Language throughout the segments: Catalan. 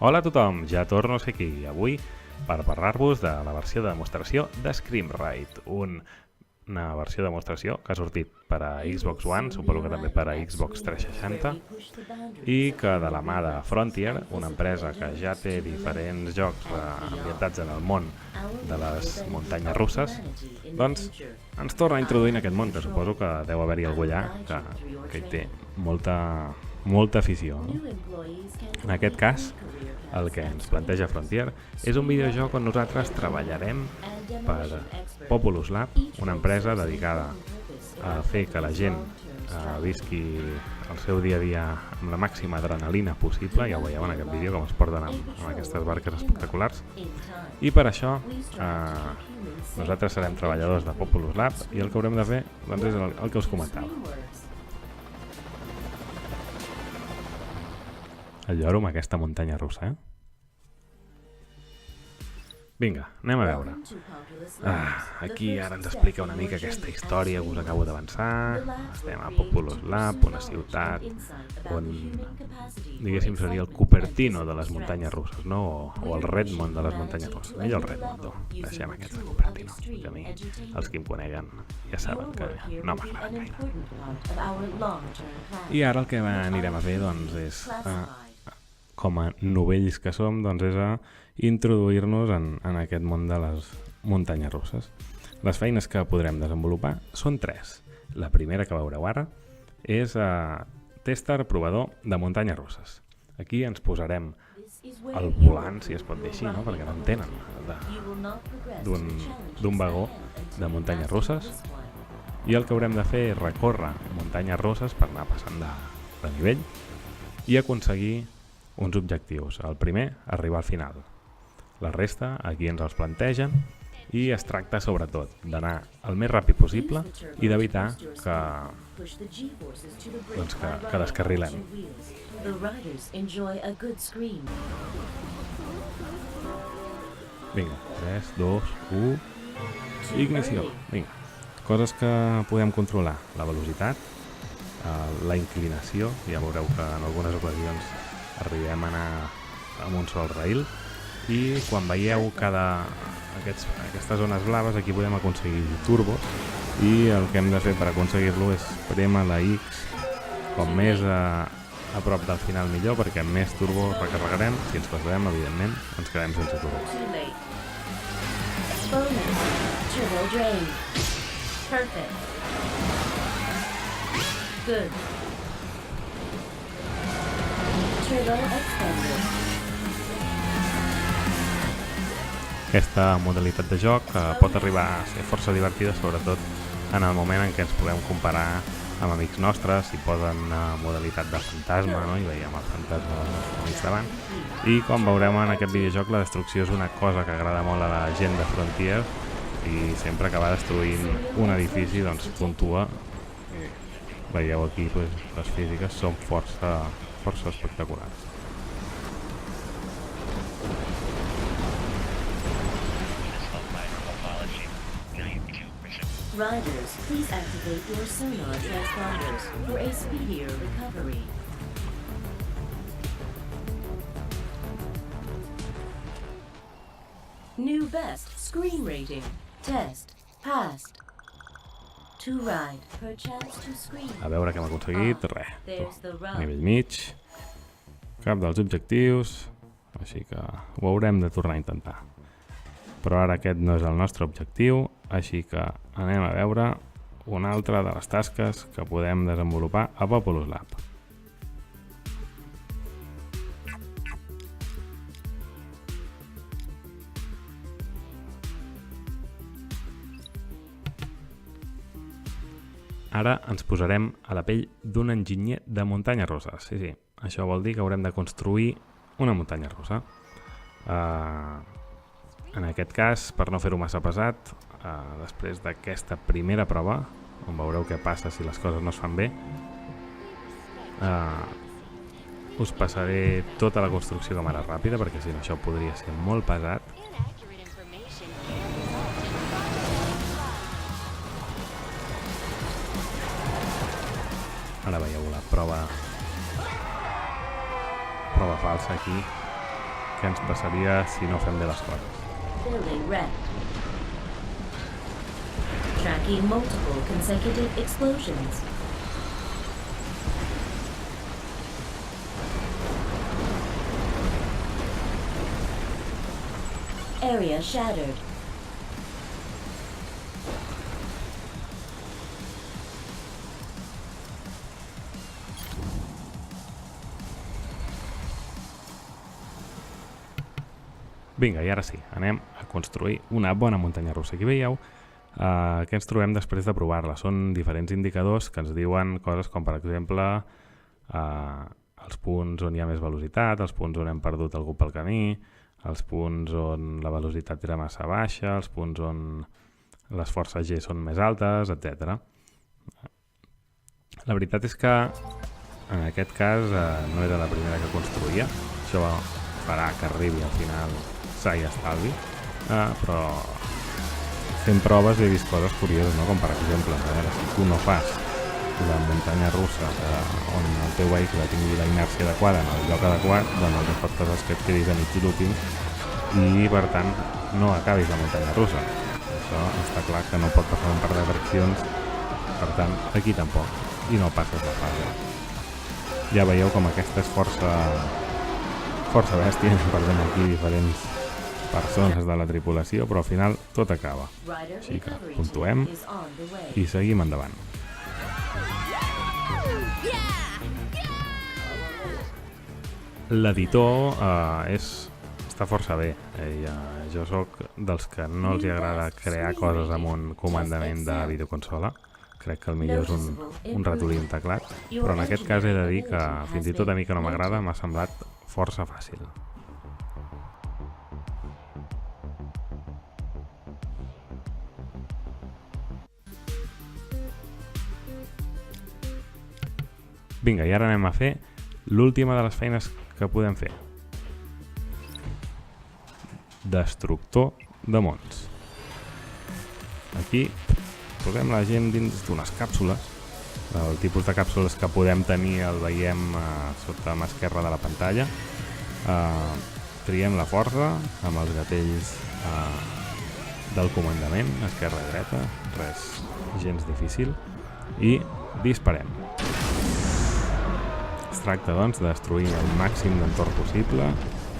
Hola a tothom, ja torno a ser aquí, avui per parlar-vos de la versió de demostració de Scream Ride, una versió de demostració que ha sortit per a Xbox One, suposo que també per a Xbox 360, i que de la mà de Frontier, una empresa que ja té diferents jocs ambientats en el món de les muntanyes russes, doncs ens torna a introduir en aquest món, que suposo que deu haver-hi algú allà que hi té molta afició. No? En aquest cas, el que ens planteja Frontier és un videojoc on nosaltres treballarem per Populous Lab, una empresa dedicada a fer que la gent visqui el seu dia a dia amb la màxima adrenalina possible, ja ho veieu en aquest vídeo com es porten amb aquestes barques espectaculars, i per això nosaltres serem treballadors de Populous Lab i el que haurem de fer doncs, és el que us comentava. El lloro amb aquesta muntanya russa, Vinga, anem a veure. Aquí ara ens explica una mica aquesta història que us acabo d'avançar. Estem a Populous Lab, una ciutat on, diguéssim, seria el Cupertino de les muntanyes russes, no? O el Redmond de les muntanyes russes. Millor el Redmond, no? Deixem aquest de Cupertino, que a mi, els que em coneguen, ja saben que no m'agrada gaire. I ara el que anirem a fer, doncs, és, com a novells que som, doncs és a introduir-nos en aquest món de les muntanyes russes. Les feines que podrem desenvolupar són 3. La primera que veureu ara és tester provador de muntanyes russes. Aquí ens posarem al volant, si es pot dir així, no? Perquè no en tenen, d'un vagó de muntanyes russes, i el que haurem de fer és recórrer muntanyes russes per anar passant de nivell i aconseguir uns objectius. El primer, arribar al final. La resta, aquí ens els plantegen i es tracta sobretot d'anar el més ràpid possible i d'evitar que descarrilem. Vinga, 3, 2, 1, ignició. Vinga, coses que podem controlar. La velocitat, la inclinació, ja veureu que en algunes ocasions arribem a anar amb un sol rail, i quan veieu aquestes zones blaves, aquí podem aconseguir turbos, i el que hem de fer per aconseguir-lo és prémer la X com més a prop del final millor, perquè amb més turbo recarregarem. Si ens passem, evidentment, ens quedem sense turbo. Aquesta modalitat de joc pot arribar a ser força divertida, sobretot en el moment en què ens podem comparar amb amics nostres, si posen modalitat de fantasma, no? I veiem el fantasma dels amics davant. I com veurem en aquest videojoc, la destrucció és una cosa que agrada molt a la gent de Frontier, i sempre que va destruint un edifici doncs puntua. Veieu aquí, les físiques són força espectaculars. Riders, please activate your sonar transponders for a speedier recovery. New best screen rating. Test passed. To ride per chance to screen. A veure què hem aconseguit. Res. Nivell mig. Cap dels objectius. Així que ho haurem de tornar a intentar. Però ara aquest no és el nostre objectiu, així que anem a veure una altra de les tasques que podem desenvolupar a Populous Lab. Ara ens posarem a la pell d'un enginyer de muntanyes russes. Sí, això vol dir que haurem de construir una muntanya russa. En aquest cas, per no fer-ho massa pesat, després d'aquesta primera prova, on veureu què passa si les coses no es fan bé, us passaré tota la construcció de manera ràpida, perquè si no això podria ser molt pesat. Ara veieu la prova falsa aquí, què ens passaria si no fem bé les coses. Building wrecked. Tracking multiple consecutive explosions. Area shattered. Vinga, i ara sí, anem a construir una bona muntanya russa. Aquí veieu què ens trobem després de provar-la. Són diferents indicadors que ens diuen coses com, per exemple, els punts on hi ha més velocitat, els punts on hem perdut algú pel camí, els punts on la velocitat era massa baixa, els punts on les forces G són més altes, etc. La veritat és que en aquest cas no era la primera que construïa. Això farà que arribi al final sa i estalvi, però fent proves he vist coses curioses, no? Com per exemple, a veure, si tu no fas la muntanya russa on el teu vehicle tingui la inèrcia adequada en el lloc adequat, doncs el que pot passar és que et quedis a mig looping i per tant no acabis la muntanya russa. Això està clar que no pot passar un par d'atraccions, per tant aquí tampoc, i no passes la fase. Ja veieu com aquesta és força bèstia, perdem aquí diferents persones de la tripulació, però al final tot acaba. Així que puntuem i seguim endavant. L'editor està força bé. Jo sóc dels que no els agrada crear coses amb un comandament de videoconsola. Crec que el millor és un ratolí i un teclat, però en aquest cas he de dir que fins i tot a mi que no m'agrada m'ha semblat força fàcil. Vinga, i ara anem a fer l'última de les feines que podem fer. Destructor de mons. Aquí posem la gent dins d'unes càpsules. El tipus de càpsules que podem tenir el veiem sota mà esquerra de la pantalla. Triem la força amb els gatells del comandament, esquerra i dreta, res gens difícil, i disparem. Es tracta, doncs, de destruir el màxim d'entorn possible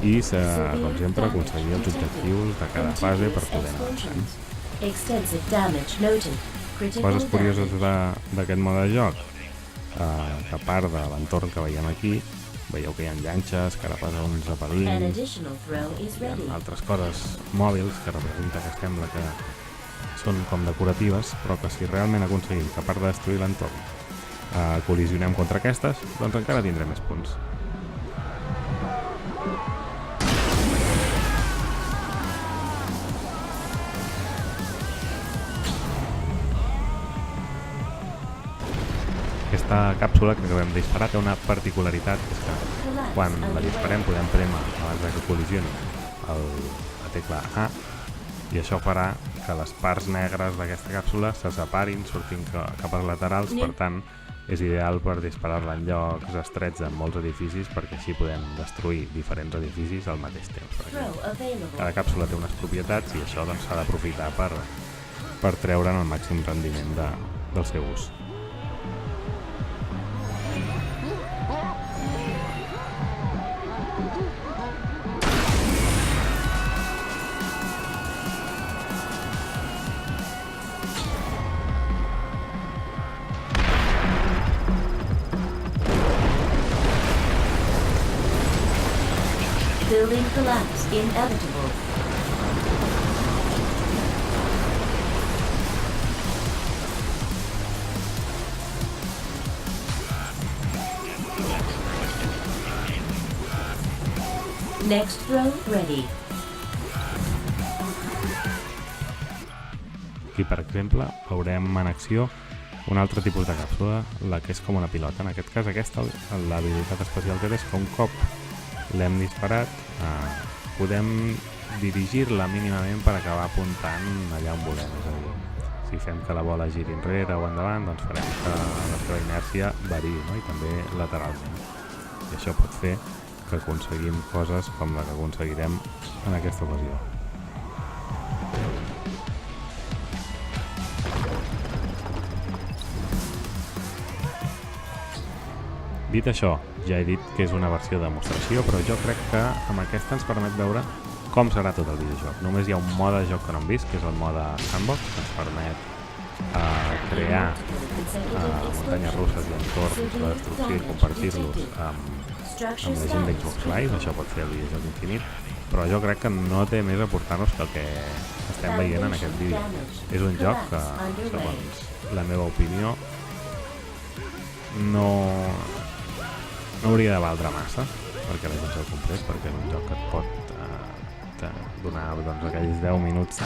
i, com sempre, aconseguir els objectius de cada fase per poder anar avançant. Coses curioses d'aquest mode de joc, que a part de l'entorn que veiem aquí, veieu que hi ha llanxes, carapasons, zeppelins, hi ha altres coses mòbils que representa que sembla que són com decoratives, però que si realment aconseguim que a part de destruir l'entorn col·lisionem contra aquestes, doncs encara tindrem més punts. Aquesta càpsula que acabem de disparar té una particularitat, que és que quan la disparem podem prémer abans que col·lisioni la tecla A, i això farà que les parts negres d'aquesta càpsula se separin sortint cap als laterals, per tant és ideal per disparar-la en llocs estrets en molts edificis, perquè així podem destruir diferents edificis al mateix temps. Cada càpsula té unes propietats i això s'ha d'aprofitar per treure'n el màxim rendiment del seu ús. Building collapse inevitable. Next throw ready. Aquí, per exemple, veurem en acció un altre tipus de càpsula, la que és com una pilota. En aquest cas, aquesta, l'habilitat especial que té és que un cop l'hem disparat, podem dirigir-la mínimament per acabar apuntant allà on volem. És a dir, si fem que la bola giri enrere o endavant, doncs farem que la seva inèrcia variï, no? I també lateralment. I això pot fer que aconseguim coses com la que aconseguirem en aquesta ocasió. Dit això, ja he dit que és una versió de demostració, però jo crec que amb aquesta ens permet veure com serà tot el videojoc. Només hi ha un mode de joc que no hem vist, que és el mode Sandbox, que ens permet crear muntanyes russes i entorns de destrucció i compartir-los amb la gent d'Xbox Live. Això pot fer el videojoc infinit, però jo crec que no té més a aportar-nos que el que estem veient en aquest vídeo. És un joc que, segons la meva opinió, no hauria de valdre massa perquè la gent se'l comprés, perquè és un joc que et pot donar doncs, aquells 10 minuts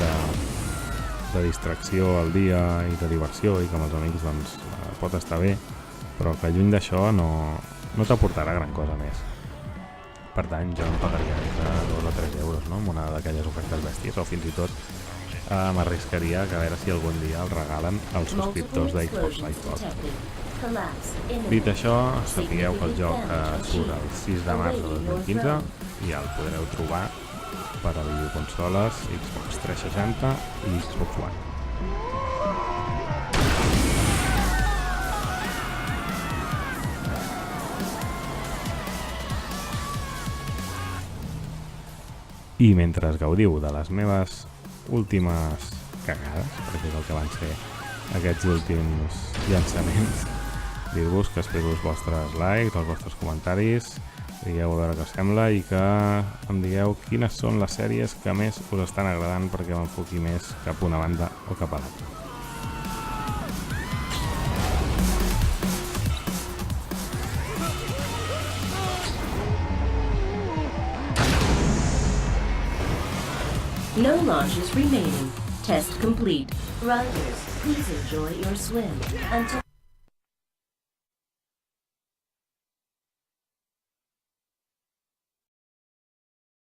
de distracció al dia i de diversió i que amb els amics doncs, pot estar bé, però que lluny d'això no t'aportarà gran cosa més. Per tant, jo em pagaria entre 2 o 3 euros, no? En una d'aquelles ofertes bèsties, o fins i tot m'arriscaria a veure si algun dia el regalen als subscriptors d'Xbox Live Gold. Dit això, sapigueu que el joc surt el 6 de març de 2015 i el podreu trobar per a videoconsoles Xbox 360 i Xbox One. I mentre gaudiu de les meves últimes cagades, perquè és el que van ser aquests últims llançaments, dir-vos que espero els vostres likes, els vostres comentaris, digueu a veure què us sembla i que em digueu quines són les sèries que més us estan agradant perquè m'enfoqui més cap a una banda o cap a l'altra. No launches remaining. Test complete. Riders, please enjoy your swim until